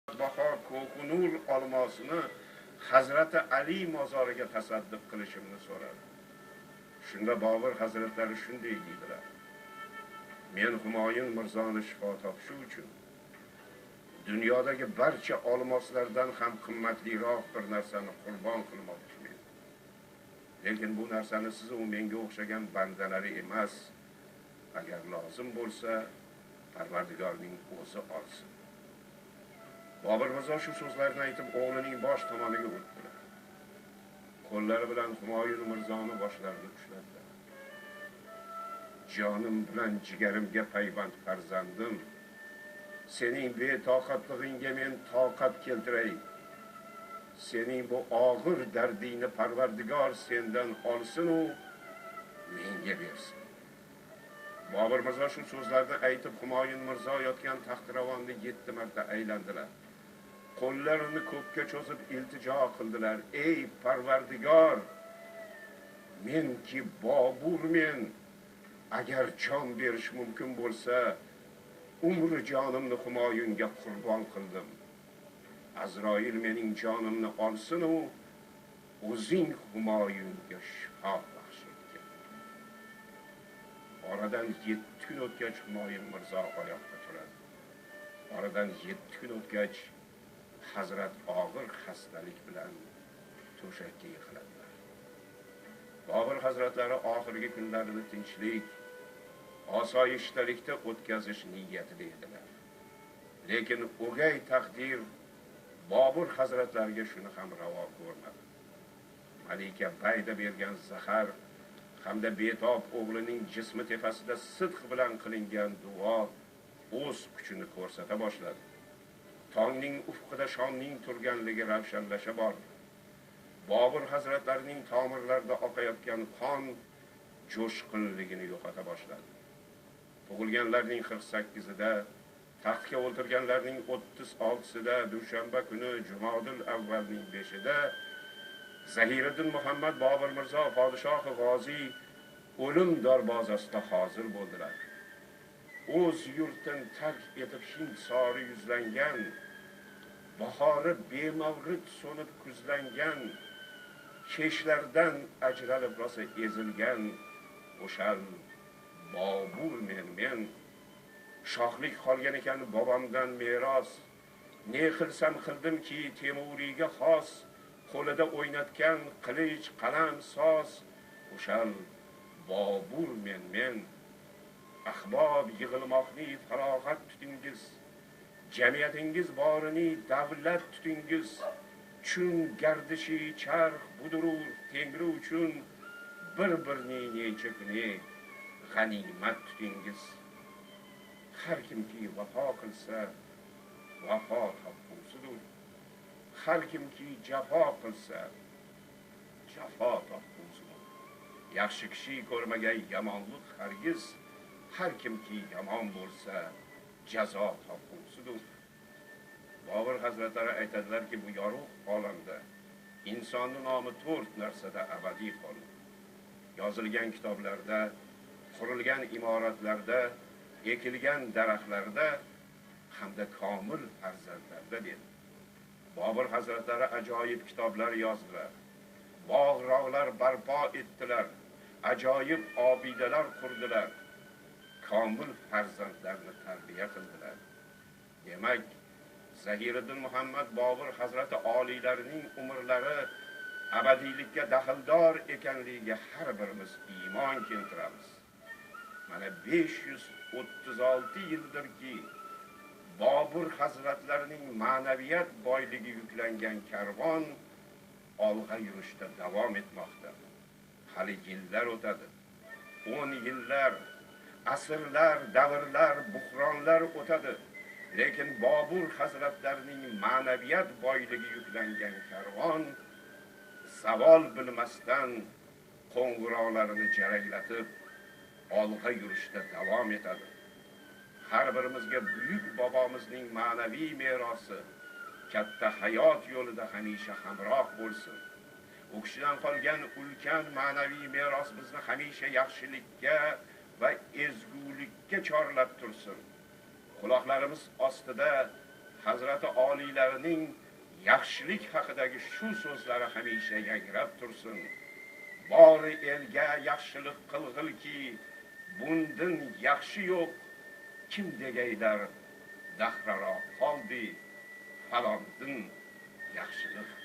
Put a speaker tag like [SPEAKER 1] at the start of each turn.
[SPEAKER 1] baho ko'kunur olmosini Hazrati Ali mozoriga tasadduq qilishimni so'radi. Shunda Bobur hazratlari shunday dedilar: men Humoyun Mirzoni shifo topishi uchun dunyodagi barcha olmoslardan ham qimmatliroq bir narsani qurbon qilmoqchiman. Lekin bu narsani siz u menga o'xshagan bandalari emas, agar lozim bo'lsa Parvardigorning o'zi olsin. Bobur Mirzo shu so'zlarni aytib o'g'lining bosh tomoniga o'tdilar. Qo'llari bilan Humoyun Mirzoni boshlarini ushladilar. Jonim bilan jigarimga payvand farzandim, sening betoqatligingga men toqat keltiray. Sening bu og'ir dardingni Parvardigor sendan olsin u menga bersin. Bobur Mirzo shu so'zlarni aytib Humoyun Mirzo yotgan taxtiravonni 7 marta aylandilar. Qo'llarini ko'kka cho'zib iltijo qildilar: ey Parvardigor, menki Boburmen, agar jon berish mumkin bo'lsa umri jonimni Humoyunga qurbon qildim. Azroil mening jonimni olsin u o'zing Humoyunga shifo baxsh etgin. Oradan 7 kun o'tgach Humoyun Mirzo oyoqqa turadi. Oradan 7 kun o'tgach Hazrat og'ir xastalik bilan to'shakka yiqiladilar. Bobur hazratlari oxirgi kunlarini tinchlik, osoyishtalikda o'tkazish niyatida edilar. Lekin o'gay taqdir Bobur hazratlariga shuni ham ravo ko'rmadi. Malika bayda bergan zahar hamda betob o'g'lining jismi tepasida sidq bilan qilingan duo o'z kuchini ko'rsata boshladi. Tongning ufqida shonning turganligi ravshanlasha bordi. Bobur hazratlarining tomirlarida oqayotgan qon jo'shqinligini yo'qota boshladi. Tug'ilganlarning 48'ida, taxtga o'ltirganlarning 36'sida, dushanba kuni Jumadil avvalning 5'ida Zahiriddin Muhammad Bobur Mirzo podshohi g'oziy o'lim dorbozasida hozir bo'ldilar. O'z yurtini tark etib Hind sori yuzlangan, bahori bemavrid so'nib kuzlangan, keshlardan ajralib rosa ezilgan o'shal Bobur men shohlik qolgan ekan bobomdan meros. Ne qilsam qildimki Temuriyga xos, qo'lida o'ynatgan qilich, qalam, soz. O'shal Bobur men ahbob yig'ilmoqni farog'at tutingiz, jamiyatingiz borini davlat tutingiz, chun gardishi charx budurur tengri uchun bir-birning nechakni g'animat tutingiz. Har kimki vafo qilsa vafo topqusidir, har kimki jafo qilsa jafo topqusidir. Yaxshi kishi ko'rmagan yomonlik hargiz, har kimki yomon bo'lsa jazo topqusidir. Bobur hazratlari aytadilarki, bu yorug' olamda insonning nomi 4 narsada abadiy qoladi. Yozilgan kitoblarda, qurilgan imoratlarda, ekilgan daraxtlarda hamda komil farzandlarda dedi. Bobur hazratlari ajoyib kitoblar yozdilar. Bog'-rog'lar barpo etdilar. Ajoyib obidalar qurdilar. Komil farzandlarni tarbiya qildilar. Demak, Zahiriddin Muhammad Bobur hazrati oliylarining umrlari abadiylikka daxldor ekanligiga har birimiz iymon keltiramiz. Mana 536 yildirki Bobur hazratlarining ma'naviyat boyligi yuklangan karvon olg'a yurishda davom etmoqda. Hali yillar o'tadi. 10 yillar, asrlar, davrlar, buhronlar o'tadi. Lekin Bobur hazratlarining ma'naviyat boyligi yuklangan karvon savol bilmasdan qo'ng'iroqlarini jaranglatib olg'a yurishda davom etadi. Har birimizga buyuk bobomizning ma'naviy merosi katta hayot yo'lida hamisha hamroh bo'lsin. U kishidan qolgan ulkan ma'naviy meros bizni hamisha yaxshilikka va ezgulikka chorlab tursin. Quloqlarimiz ostida Hazrati oliylarining yaxshilik haqidagi shu so'zlari hamisha yangrab tursin. Bori elga yaxshilik qilg'ilki, bundan yaxshi yo'q. Kim degaylar, dahraroq qoldi, falondan yaxshilik